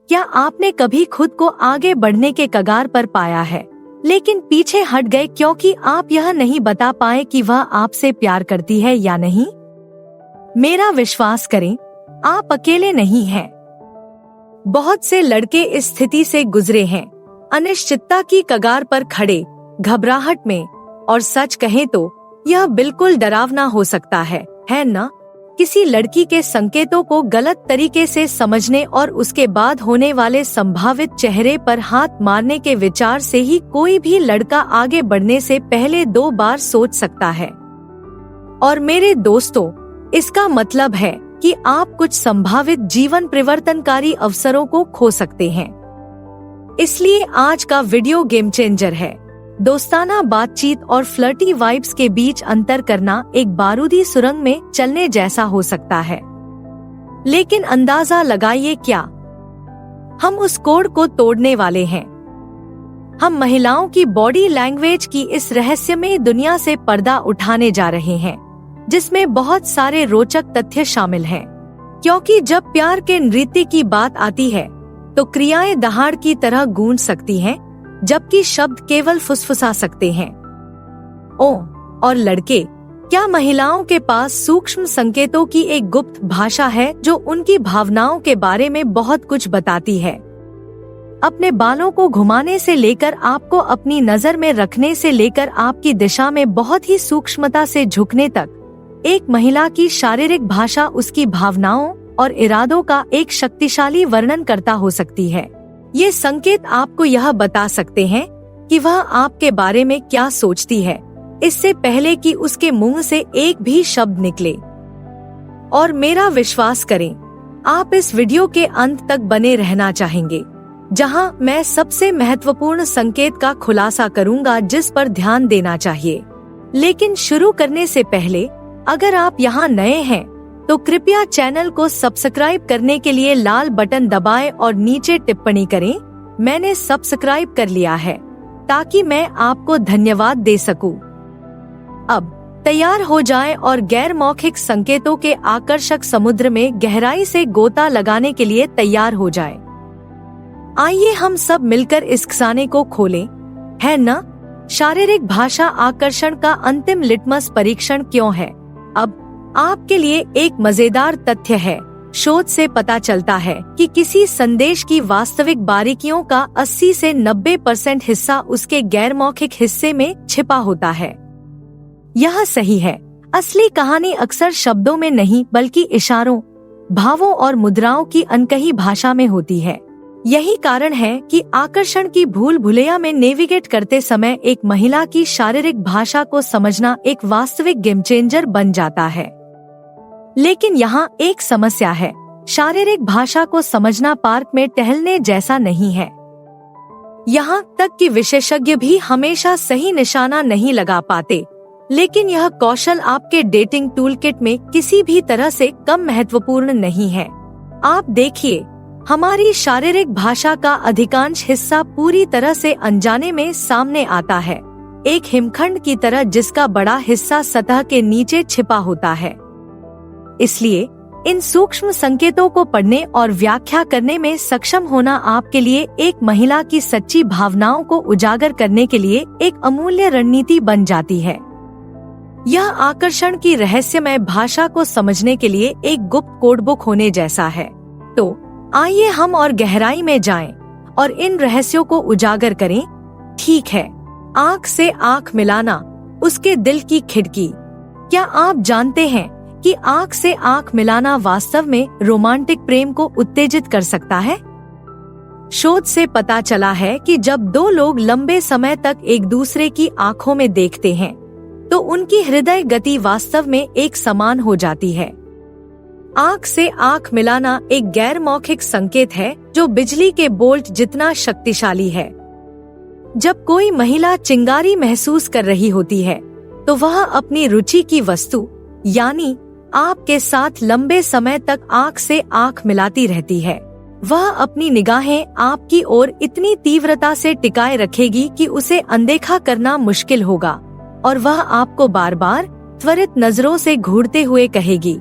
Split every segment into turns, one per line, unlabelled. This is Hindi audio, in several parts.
क्या आपने कभी खुद को आगे बढ़ने के कगार पर पाया है, लेकिन पीछे हट गए क्योंकि आप यह नहीं बता पाए कि वह आपसे प्यार करती है या नहीं? मेरा विश्वास करें, आप अकेले नहीं हैं। बहुत से लड़के इस स्थिति से गुजरे हैं, अनिश्चितता की कगार पर खड़े, घबराहट में। और सच कहें तो यह बिल्कुल डरावना हो सकता है ना? किसी लड़की के संकेतों को गलत तरीके से समझने और उसके बाद होने वाले संभावित चेहरे पर हाथ मारने के विचार से ही कोई भी लड़का आगे बढ़ने से पहले 2 बार सोच सकता है। और मेरे दोस्तों, इसका मतलब है कि आप कुछ संभावित जीवन परिवर्तनकारी अवसरों को खो सकते हैं। इसलिए आज का वीडियो गेम चेंजर है। दोस्ताना बातचीत और फ्लर्टी वाइब्स के बीच अंतर करना एक बारूदी सुरंग में चलने जैसा हो सकता है। लेकिन अंदाजा लगाइए क्या, हम उस कोड को तोड़ने वाले हैं। हम महिलाओं की बॉडी लैंग्वेज की इस रहस्यमयी दुनिया से पर्दा उठाने जा रहे हैं, जिसमें बहुत सारे रोचक तथ्य शामिल हैं। क्योंकि जब प्यार के नृत्य की बात आती है तो क्रियाएं दहाड़ की तरह गूंज सकती हैं, जबकि शब्द केवल फुसफुसा सकते हैं। और लड़के, क्या महिलाओं के पास सूक्ष्म संकेतों की एक गुप्त भाषा है जो उनकी भावनाओं के बारे में बहुत कुछ बताती है? अपने बालों को घुमाने से लेकर आपको अपनी नजर में रखने से लेकर आपकी दिशा में बहुत ही सूक्ष्मता से झुकने तक, एक महिला की शारीरिक भाषा उसकी भावनाओं और इरादों का एक शक्तिशाली वर्णन करता हो सकती है। ये संकेत आपको यह बता सकते हैं कि वह आपके बारे में क्या सोचती है, इससे पहले कि उसके मुंह से एक भी शब्द निकले। और मेरा विश्वास करें, आप इस वीडियो के अंत तक बने रहना चाहेंगे, जहां मैं सबसे महत्वपूर्ण संकेत का खुलासा करूंगा जिस पर ध्यान देना चाहिए। लेकिन शुरू करने से पहले, अगर आप यहाँ नए हैं तो कृपया चैनल को सब्सक्राइब करने के लिए लाल बटन दबाएं और नीचे टिप्पणी करें, मैंने सब्सक्राइब कर लिया है, ताकि मैं आपको धन्यवाद दे सकूं। अब तैयार हो जाएं और गैर मौखिक संकेतों के आकर्षक समुद्र में गहराई से गोता लगाने के लिए तैयार हो जाएं। आइए हम सब मिलकर इस खजाने को खोलें, है ना? शारीरिक भाषा आकर्षण का अंतिम लिटमस परीक्षण क्यों है? अब आपके लिए एक मजेदार तथ्य है। शोध से पता चलता है कि किसी संदेश की वास्तविक बारीकियों का 80 से 90% हिस्सा उसके गैर मौखिक हिस्से में छिपा होता है। यह सही है। असली कहानी अक्सर शब्दों में नहीं बल्कि इशारों, भावों और मुद्राओं की अनकही भाषा में होती है। यही कारण है कि आकर्षण की भूल भुलैया में नेविगेट करते समय एक महिला की शारीरिक भाषा को समझना एक वास्तविक गेम चेंजर बन जाता है। लेकिन यहाँ एक समस्या है, शारीरिक भाषा को समझना पार्क में टहलने जैसा नहीं है। यहाँ तक कि विशेषज्ञ भी हमेशा सही निशाना नहीं लगा पाते, लेकिन यह कौशल आपके डेटिंग टूलकिट में किसी भी तरह से कम महत्वपूर्ण नहीं है। आप देखिए, हमारी शारीरिक भाषा का अधिकांश हिस्सा पूरी तरह से अनजाने में सामने आता है, एक हिमखंड की तरह जिसका बड़ा हिस्सा सतह के नीचे छिपा होता है। इसलिए इन सूक्ष्म संकेतों को पढ़ने और व्याख्या करने में सक्षम होना आपके लिए एक महिला की सच्ची भावनाओं को उजागर करने के लिए एक अमूल्य रणनीति बन जाती है। यह आकर्षण की रहस्यमय भाषा को समझने के लिए एक गुप्त कोडबुक होने जैसा है। तो आइए हम और गहराई में जाएं और इन रहस्यों को उजागर करें। ठीक है, आँख से आँख मिलाना, उसके दिल की खिड़की। क्या आप जानते हैं कि आँख से आँख मिलाना वास्तव में रोमांटिक प्रेम को उत्तेजित कर सकता है? शोध से पता चला है कि जब 2 लोग लंबे समय तक एक दूसरे की आँखों में देखते हैं, तो उनकी हृदय गति वास्तव में एक समान हो जाती है। आँख से आँख मिलाना एक गैर मौखिक संकेत है जो बिजली के बोल्ट जितना शक्तिशाली है। जब कोई महिला चिंगारी महसूस कर रही होती है, तो वह अपनी रुचि की वस्तु यानी आपके साथ लंबे समय तक आँख से आँख मिलाती रहती है। वह अपनी निगाहें आपकी ओर इतनी तीव्रता से टिकाए रखेगी कि उसे अनदेखा करना मुश्किल होगा, और वह आपको बार बार त्वरित नजरों से घूरते हुए कहेगी,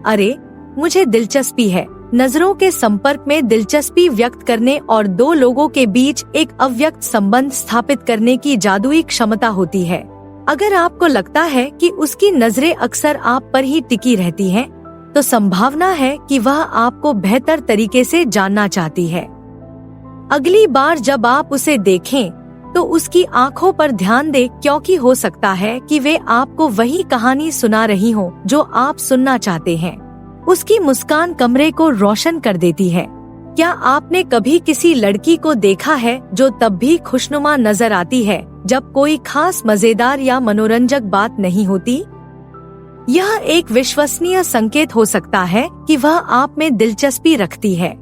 अरे मुझे दिलचस्पी है, नजरों के संपर्क में दिलचस्पी व्यक्त करने और दो लोगों के बीच एक अव्यक्त संबंध स्थापित करने की जादुई क्षमता होती है। अगर आपको लगता है कि उसकी नजरें अक्सर आप पर ही टिकी रहती हैं, तो संभावना है कि वह आपको बेहतर तरीके से जानना चाहती है। अगली बार जब आप उसे देखें, तो उसकी आंखों पर ध्यान दें, क्योंकि हो सकता है कि वे आपको वही कहानी सुना रही हो जो आप सुनना चाहते हैं। उसकी मुस्कान कमरे को रोशन कर देती है। क्या आपने कभी किसी लड़की को देखा है जो तब भी खुशनुमा नजर आती है जब कोई खास मजेदार या मनोरंजक बात नहीं होती? यह एक विश्वसनीय संकेत हो सकता है कि वह आप में दिलचस्पी रखती है।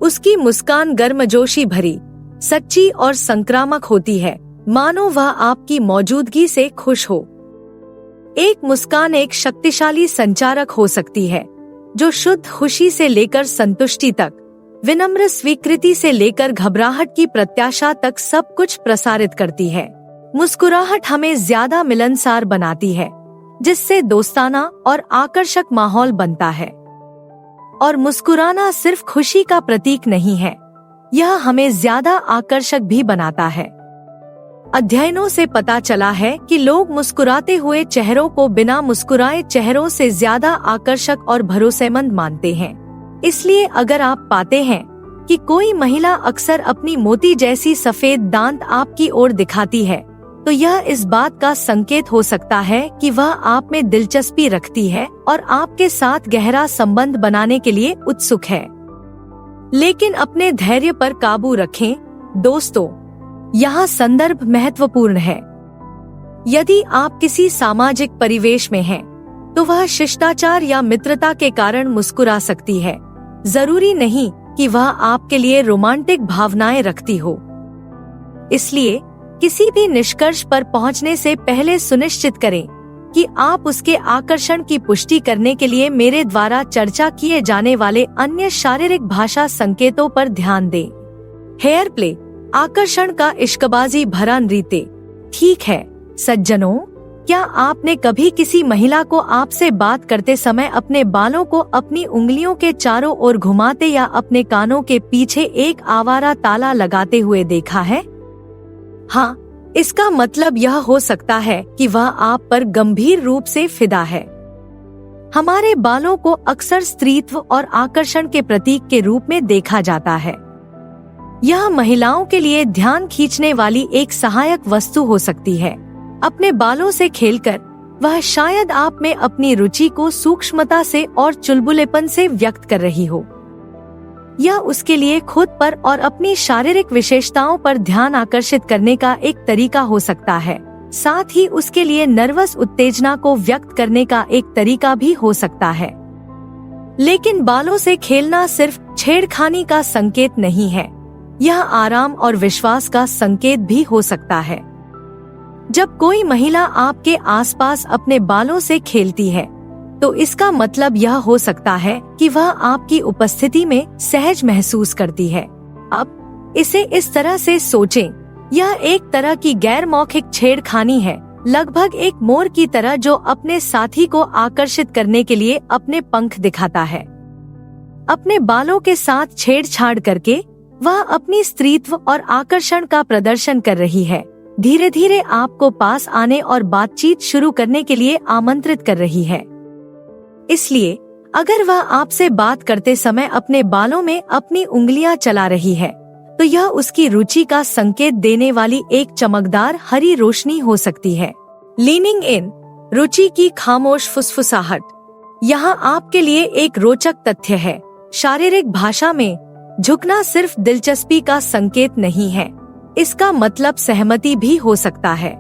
उसकी मुस्कान गर्मजोशी भरी, सच्ची और संक्रामक होती है, मानो वह आपकी मौजूदगी से खुश हो। एक मुस्कान एक शक्तिशाली संचारक हो सकती है, जो शुद्ध खुशी से लेकर संतुष्टि तक, विनम्र स्वीकृति से लेकर घबराहट की प्रत्याशा तक सब कुछ प्रसारित करती है। मुस्कुराहट हमें ज्यादा मिलनसार बनाती है, जिससे दोस्ताना और आकर्षक माहौल बनता है। और मुस्कुराना सिर्फ खुशी का प्रतीक नहीं है, यह हमें ज्यादा आकर्षक भी बनाता है। अध्ययनों से पता चला है कि लोग मुस्कुराते हुए चेहरों को बिना मुस्कुराए चेहरों से ज्यादा आकर्षक और भरोसेमंद मानते हैं। इसलिए अगर आप पाते हैं कि कोई महिला अक्सर अपनी मोती जैसी सफेद दांत आपकी ओर दिखाती है, तो यह इस बात का संकेत हो सकता है कि वह आप में दिलचस्पी रखती है और आपके साथ गहरा संबंध बनाने के लिए उत्सुक है। लेकिन अपने धैर्य पर काबू रखें, दोस्तों। यहाँ संदर्भ महत्वपूर्ण है। यदि आप किसी सामाजिक परिवेश में हैं, तो वह शिष्टाचार या मित्रता के कारण मुस्कुरा सकती है। जरूरी नहीं कि वह आपके लिए रोमांटिक भावनाएं रखती हो। इसलिए किसी भी निष्कर्ष पर पहुंचने से पहले सुनिश्चित करें कि आप उसके आकर्षण की पुष्टि करने के लिए मेरे द्वारा चर्चा किए जाने वाले अन्य शारीरिक भाषा संकेतों पर ध्यान दें। हेयर प्ले, आकर्षण का इश्कबाजी भरा नृत्य। ठीक है सज्जनों, क्या आपने कभी किसी महिला को आपसे बात करते समय अपने बालों को अपनी उंगलियों के चारों ओर घुमाते या अपने कानों के पीछे एक आवारा ताला लगाते हुए देखा है? हाँ, इसका मतलब यह हो सकता है कि वह आप पर गंभीर रूप से फिदा है। हमारे बालों को अक्सर स्त्रीत्व और आकर्षण के प्रतीक के रूप में देखा जाता है। यह महिलाओं के लिए ध्यान खींचने वाली एक सहायक वस्तु हो सकती है। अपने बालों से खेलकर वह शायद आप में अपनी रुचि को सूक्ष्मता से और चुलबुलेपन से व्यक्त कर रही हो। यह उसके लिए खुद पर और अपनी शारीरिक विशेषताओं पर ध्यान आकर्षित करने का एक तरीका हो सकता है। साथ ही उसके लिए नर्वस उत्तेजना को व्यक्त करने का एक तरीका भी हो सकता है। लेकिन बालों से खेलना सिर्फ छेड़खानी का संकेत नहीं है, यह आराम और विश्वास का संकेत भी हो सकता है। जब कोई महिला आपके आसपास अपने बालों से खेलती है, तो इसका मतलब यह हो सकता है कि वह आपकी उपस्थिति में सहज महसूस करती है। अब इसे इस तरह से सोचें, यह एक तरह की गैर मौखिक छेड़खानी है, लगभग एक मोर की तरह जो अपने साथी को आकर्षित करने के लिए अपने पंख दिखाता है। अपने बालों के साथ छेड़छाड़ करके वह अपनी स्त्रीत्व और आकर्षण का प्रदर्शन कर रही है। धीरे धीरे आपको पास आने और बातचीत शुरू करने के लिए आमंत्रित कर रही है। इसलिए अगर वह आपसे बात करते समय अपने बालों में अपनी उंगलियां चला रही है, तो यह उसकी रुचि का संकेत देने वाली एक चमकदार हरी रोशनी हो सकती है। लीनिंग इन, रुचि की खामोश फुसफुसाहट। यहाँ आपके लिए एक रोचक तथ्य है। शारीरिक भाषा में झुकना सिर्फ दिलचस्पी का संकेत नहीं है, इसका मतलब सहमति भी हो सकता है।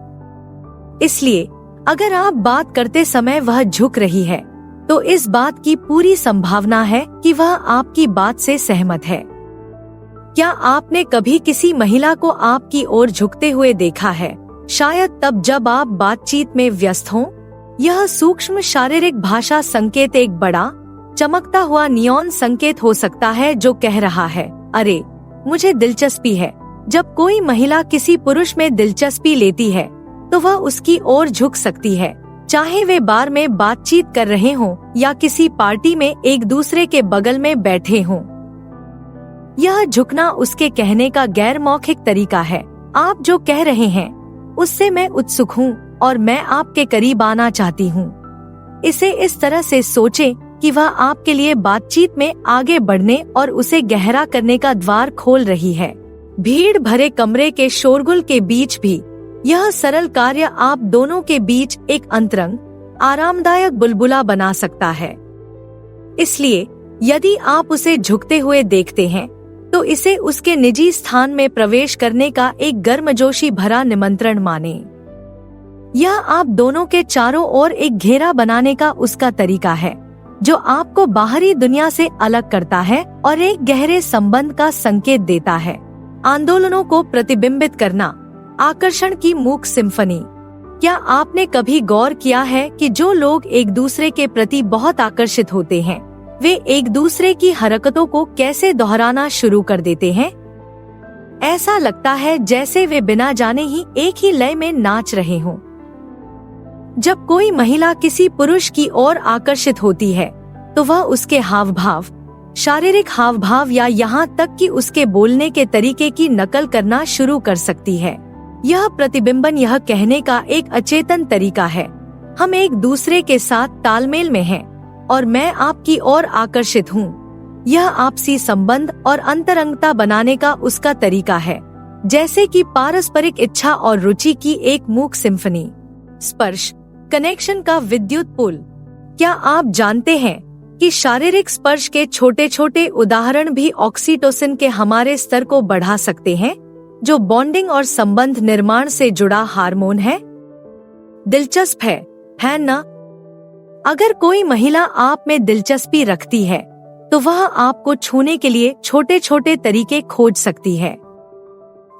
इसलिए अगर आप बात करते समय वह झुक रही है, तो इस बात की पूरी संभावना है कि वह आपकी बात से सहमत है। क्या आपने कभी किसी महिला को आपकी ओर झुकते हुए देखा है? शायद तब जब आप बातचीत में व्यस्त हों। यह सूक्ष्म शारीरिक भाषा संकेत एक बड़ा, चमकता हुआ नियॉन संकेत हो सकता है जो कह रहा है, अरे मुझे दिलचस्पी है। जब कोई महिला किसी पुरुष में दिलचस्पी लेती है, तो वह उसकी ओर झुक सकती है, चाहे वे बार में बातचीत कर रहे हों या किसी पार्टी में एक दूसरे के बगल में बैठे हों। यह झुकना उसके कहने का गैर मौखिक तरीका है। आप जो कह रहे हैं उससे मैं उत्सुक हूँ और मैं आपके करीब आना चाहती हूँ। इसे इस तरह से सोचें कि वह आपके लिए बातचीत में आगे बढ़ने और उसे गहरा करने का द्वार खोल रही है। भीड़ भरे कमरे के शोरगुल के बीच भी यह सरल कार्य आप दोनों के बीच एक अंतरंग, आरामदायक बुलबुला बना सकता है। इसलिए यदि आप उसे झुकते हुए देखते हैं तो इसे उसके निजी स्थान में प्रवेश करने का एक गर्मजोशी भरा निमंत्रण माने। यह आप दोनों के चारों ओर एक घेरा बनाने का उसका तरीका है, जो आपको बाहरी दुनिया से अलग करता है और एक गहरे संबंध का संकेत देता है। आंदोलनों को प्रतिबिंबित करना, आकर्षण की मूक सिम्फनी। क्या आपने कभी गौर किया है कि जो लोग एक दूसरे के प्रति बहुत आकर्षित होते हैं, वे एक दूसरे की हरकतों को कैसे दोहराना शुरू कर देते हैं? ऐसा लगता है जैसे वे बिना जाने ही एक ही लय में नाच रहे हों। जब कोई महिला किसी पुरुष की ओर आकर्षित होती है तो वह उसके हाव भाव, शारीरिक हाव भाव या यहाँ तक कि उसके बोलने के तरीके की नकल करना शुरू कर सकती है। यह प्रतिबिंबन यह कहने का एक अचेतन तरीका है, हम एक दूसरे के साथ तालमेल में हैं और मैं आपकी ओर आकर्षित हूँ। यह आपसी संबंध और अंतरंगता बनाने का उसका तरीका है, जैसे कि पारस्परिक इच्छा और रुचि की एक मूक सिम्फनी। स्पर्श, कनेक्शन का विद्युत पुल। क्या आप जानते हैं कि शारीरिक स्पर्श के छोटे छोटे उदाहरण भी ऑक्सीटोसिन के हमारे स्तर को बढ़ा सकते हैं, जो बॉन्डिंग और संबंध निर्माण से जुड़ा हार्मोन है? दिलचस्प है ना? अगर कोई महिला आप में दिलचस्पी रखती है तो वह आपको छूने के लिए छोटे छोटे तरीके खोज सकती है।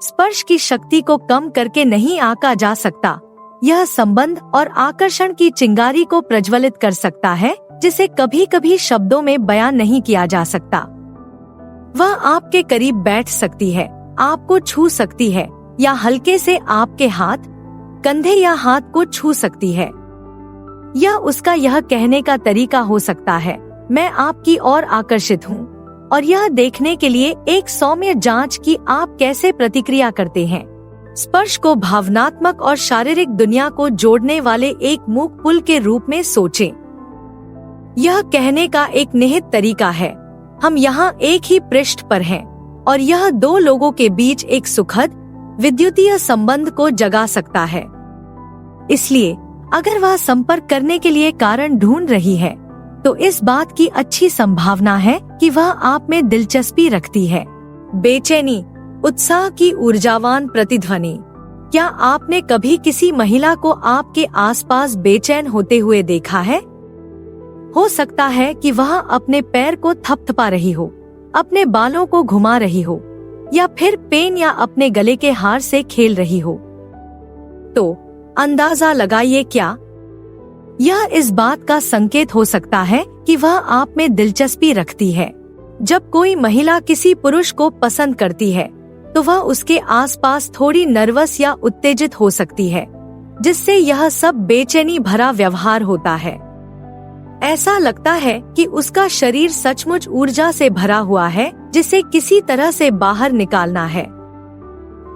स्पर्श की शक्ति को कम करके नहीं आंका जा सकता। यह संबंध और आकर्षण की चिंगारी को प्रज्वलित कर सकता है, जिसे कभी कभी शब्दों में बयान नहीं किया जा सकता। वह आपके करीब बैठ सकती है, आपको छू सकती है या हल्के से आपके हाथ, कंधे या हाथ को छू सकती है। यह उसका यह कहने का तरीका हो सकता है, मैं आपकी ओर आकर्षित हूँ, और यह देखने के लिए एक सौम्य जांच कि आप कैसे प्रतिक्रिया करते हैं। स्पर्श को भावनात्मक और शारीरिक दुनिया को जोड़ने वाले एक मूक पुल के रूप में सोचें। यह कहने का एक निहित तरीका है, हम यहाँ एक ही पृष्ठ पर हैं, और यह दो लोगों के बीच एक सुखद, विद्युतीय संबंध को जगा सकता है। इसलिए अगर वह संपर्क करने के लिए कारण ढूंढ रही है, तो इस बात की अच्छी संभावना है कि वह आप में दिलचस्पी रखती है। बेचैनी, उत्साह की ऊर्जावान प्रतिध्वनि। क्या आपने कभी किसी महिला को आपके आसपास बेचैन होते हुए देखा है? हो सकता है कि वह अपने पैर को थपथपा रही हो, अपने बालों को घुमा रही हो, या फिर पेन या अपने गले के हार से खेल रही हो। तो अंदाजा लगाइए, क्या यह इस बात का संकेत हो सकता है कि वह आप में दिलचस्पी रखती है? जब कोई महिला किसी पुरुष को पसंद करती है तो वह उसके आसपास थोड़ी नर्वस या उत्तेजित हो सकती है, जिससे यह सब बेचैनी भरा व्यवहार होता है। ऐसा लगता है कि उसका शरीर सचमुच ऊर्जा से भरा हुआ है, जिसे किसी तरह से बाहर निकालना है।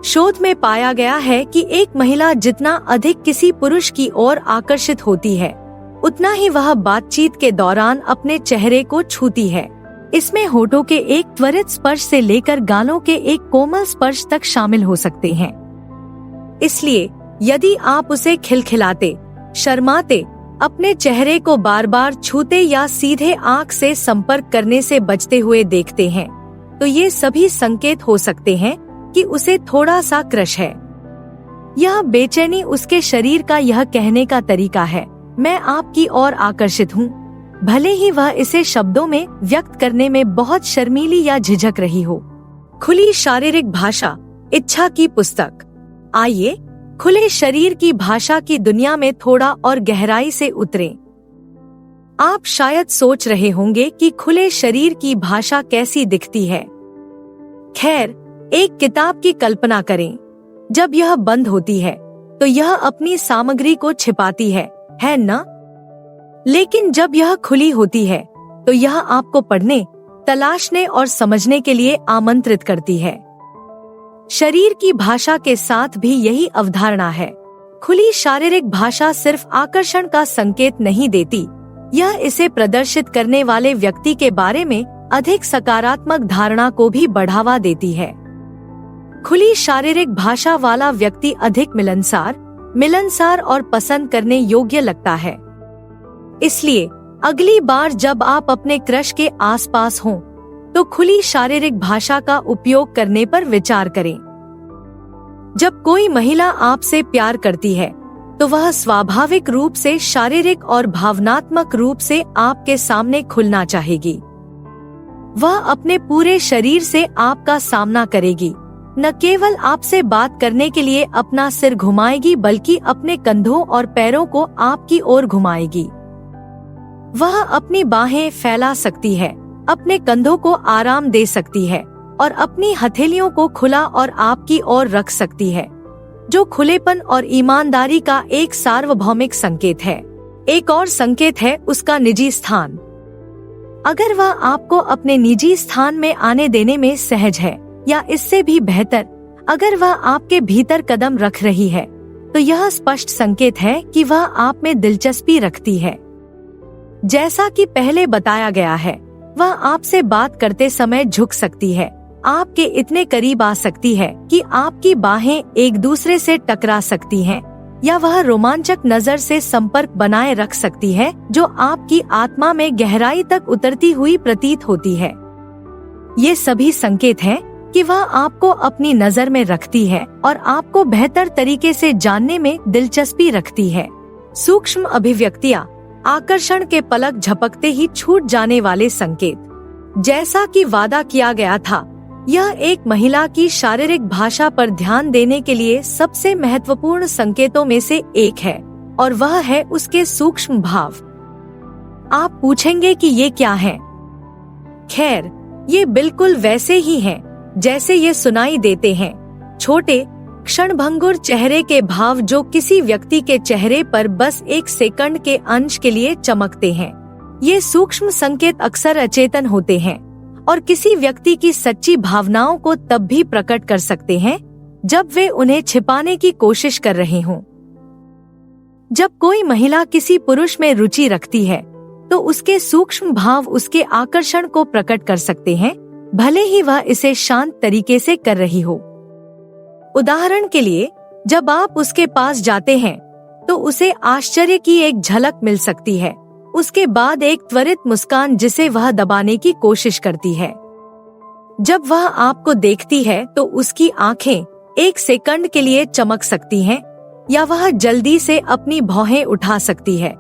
शोध में पाया गया है कि एक महिला जितना अधिक किसी पुरुष की ओर आकर्षित होती है, उतना ही वह बातचीत के दौरान अपने चेहरे को छूती है। इसमें होठों के एक त्वरित स्पर्श से लेकर गालों के एक कोमल स्पर्श तक शामिल हो सकते हैं। इसलिए यदि आप उसे खिलखिलाते, शर्माते, अपने चेहरे को बार बार छूते या सीधे आंख से संपर्क करने से बचते हुए देखते हैं, तो ये सभी संकेत हो सकते हैं कि उसे थोड़ा सा क्रश है। यह बेचैनी उसके शरीर का यह कहने का तरीका है, मैं आपकी ओर आकर्षित हूँ, भले ही वह इसे शब्दों में व्यक्त करने में बहुत शर्मीली या झिझक रही हो। खुली शारीरिक भाषा, इच्छा की पुस्तक। आइए खुले शरीर की भाषा की दुनिया में थोड़ा और गहराई से उतरें। आप शायद सोच रहे होंगे कि खुले शरीर की भाषा कैसी दिखती है। खैर, एक किताब की कल्पना करें। जब यह बंद होती है तो यह अपनी सामग्री को छिपाती है, है ना? लेकिन जब यह खुली होती है तो यह आपको पढ़ने, तलाशने और समझने के लिए आमंत्रित करती है। शरीर की भाषा के साथ भी यही अवधारणा है। खुली शारीरिक भाषा सिर्फ आकर्षण का संकेत नहीं देती, यह इसे प्रदर्शित करने वाले व्यक्ति के बारे में अधिक सकारात्मक धारणा को भी बढ़ावा देती है। खुली शारीरिक भाषा वाला व्यक्ति अधिक मिलनसार और पसंद करने योग्य लगता है। इसलिए अगली बार जब आप अपने क्रश के आसपास हों, तो खुली शारीरिक भाषा का उपयोग करने पर विचार करें। जब कोई महिला आपसे प्यार करती है, तो वह स्वाभाविक रूप से शारीरिक और भावनात्मक रूप से आपके सामने खुलना चाहेगी। वह अपने पूरे शरीर से आपका सामना करेगी, न केवल आपसे बात करने के लिए अपना सिर घुमाएगी बल्कि अपने कंधों और पैरों को आपकी ओर घुमाएगी। वह अपनी बाहें फैला सकती है, अपने कंधों को आराम दे सकती है और अपनी हथेलियों को खुला और आपकी ओर रख सकती है, जो खुलेपन और ईमानदारी का एक सार्वभौमिक संकेत है। एक और संकेत है उसका निजी स्थान। अगर वह आपको अपने निजी स्थान में आने देने में सहज है, या इससे भी बेहतर अगर वह आपके भीतर कदम रख रही है, तो यह स्पष्ट संकेत है कि वह आप में दिलचस्पी रखती है। जैसा कि पहले बताया गया है, वह आपसे बात करते समय झुक सकती है, आपके इतने करीब आ सकती है कि आपकी बाहें एक दूसरे से टकरा सकती हैं, या वह रोमांचक नजर से संपर्क बनाए रख सकती है जो आपकी आत्मा में गहराई तक उतरती हुई प्रतीत होती है। ये सभी संकेत हैं कि वह आपको अपनी नजर में रखती है और आपको बेहतर तरीके से जानने में दिलचस्पी रखती है। सूक्ष्म अभिव्यक्तियाँ, आकर्षण के पलक झपकते ही छूट जाने वाले संकेत। जैसा कि वादा किया गया था, यह एक महिला की शारीरिक भाषा पर ध्यान देने के लिए सबसे महत्वपूर्ण संकेतों में से एक है, और वह है उसके सूक्ष्म भाव। आप पूछेंगे कि ये क्या है? खैर, ये बिल्कुल वैसे ही हैं जैसे ये सुनाई देते हैं, छोटे क्षणभंगुर चेहरे के भाव जो किसी व्यक्ति के चेहरे पर बस एक सेकंड के अंश के लिए चमकते हैं। ये सूक्ष्म संकेत अक्सर अचेतन होते हैं और किसी व्यक्ति की सच्ची भावनाओं को तब भी प्रकट कर सकते हैं जब वे उन्हें छिपाने की कोशिश कर रहे हों। जब कोई महिला किसी पुरुष में रुचि रखती है, तो उसके सूक्ष्म भाव उसके आकर्षण को प्रकट कर सकते हैं, भले ही वह इसे शांत तरीके से कर रही हो। उदाहरण के लिए, जब आप उसके पास जाते हैं, तो उसे आश्चर्य की एक झलक मिल सकती है, उसके बाद एक त्वरित मुस्कान जिसे वह दबाने की कोशिश करती है। जब वह आपको देखती है तो उसकी आंखें एक सेकंड के लिए चमक सकती हैं, या वह जल्दी से अपनी भौहें उठा सकती है,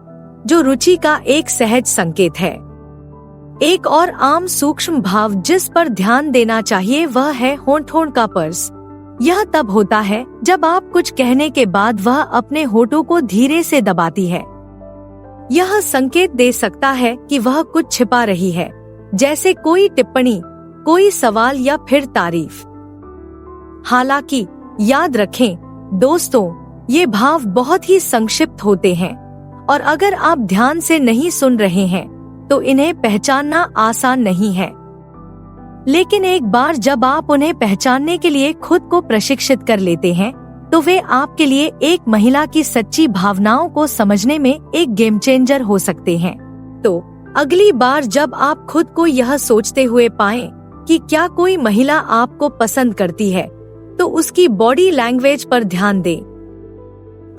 जो रुचि का एक सहज संकेत है। एक और आम सूक्ष्म भाव जिस पर ध्यान देना चाहिए वह है होंठ का पर्स। यह तब होता है जब आप कुछ कहने के बाद वह अपने होठों को धीरे से दबाती है। यह संकेत दे सकता है कि वह कुछ छिपा रही है, जैसे कोई टिप्पणी, कोई सवाल या फिर तारीफ। हालांकि याद रखें दोस्तों, ये भाव बहुत ही संक्षिप्त होते हैं और अगर आप ध्यान से नहीं सुन रहे हैं तो इन्हें पहचानना आसान नहीं है। लेकिन एक बार जब आप उन्हें पहचानने के लिए खुद को प्रशिक्षित कर लेते हैं, तो वे आपके लिए एक महिला की सच्ची भावनाओं को समझने में एक गेम चेंजर हो सकते हैं। तो अगली बार जब आप खुद को यह सोचते हुए पाएं कि क्या कोई महिला आपको पसंद करती है, तो उसकी बॉडी लैंग्वेज पर ध्यान दें।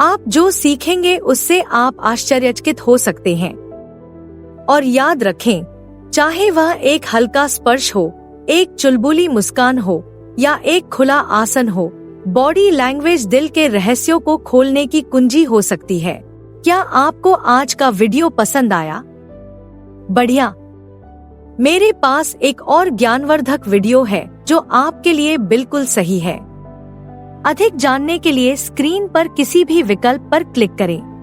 आप जो सीखेंगे उससे आप आश्चर्यचकित हो सकते हैं। और याद रखें, चाहे वह एक हल्का स्पर्श हो, एक चुलबुली मुस्कान हो या एक खुला आसन हो, बॉडी लैंग्वेज दिल के रहस्यों को खोलने की कुंजी हो सकती है। क्या आपको आज का वीडियो पसंद आया? बढ़िया। मेरे पास एक और ज्ञानवर्धक वीडियो है जो आपके लिए बिल्कुल सही है। अधिक जानने के लिए स्क्रीन पर किसी भी विकल्प पर क्लिक करें।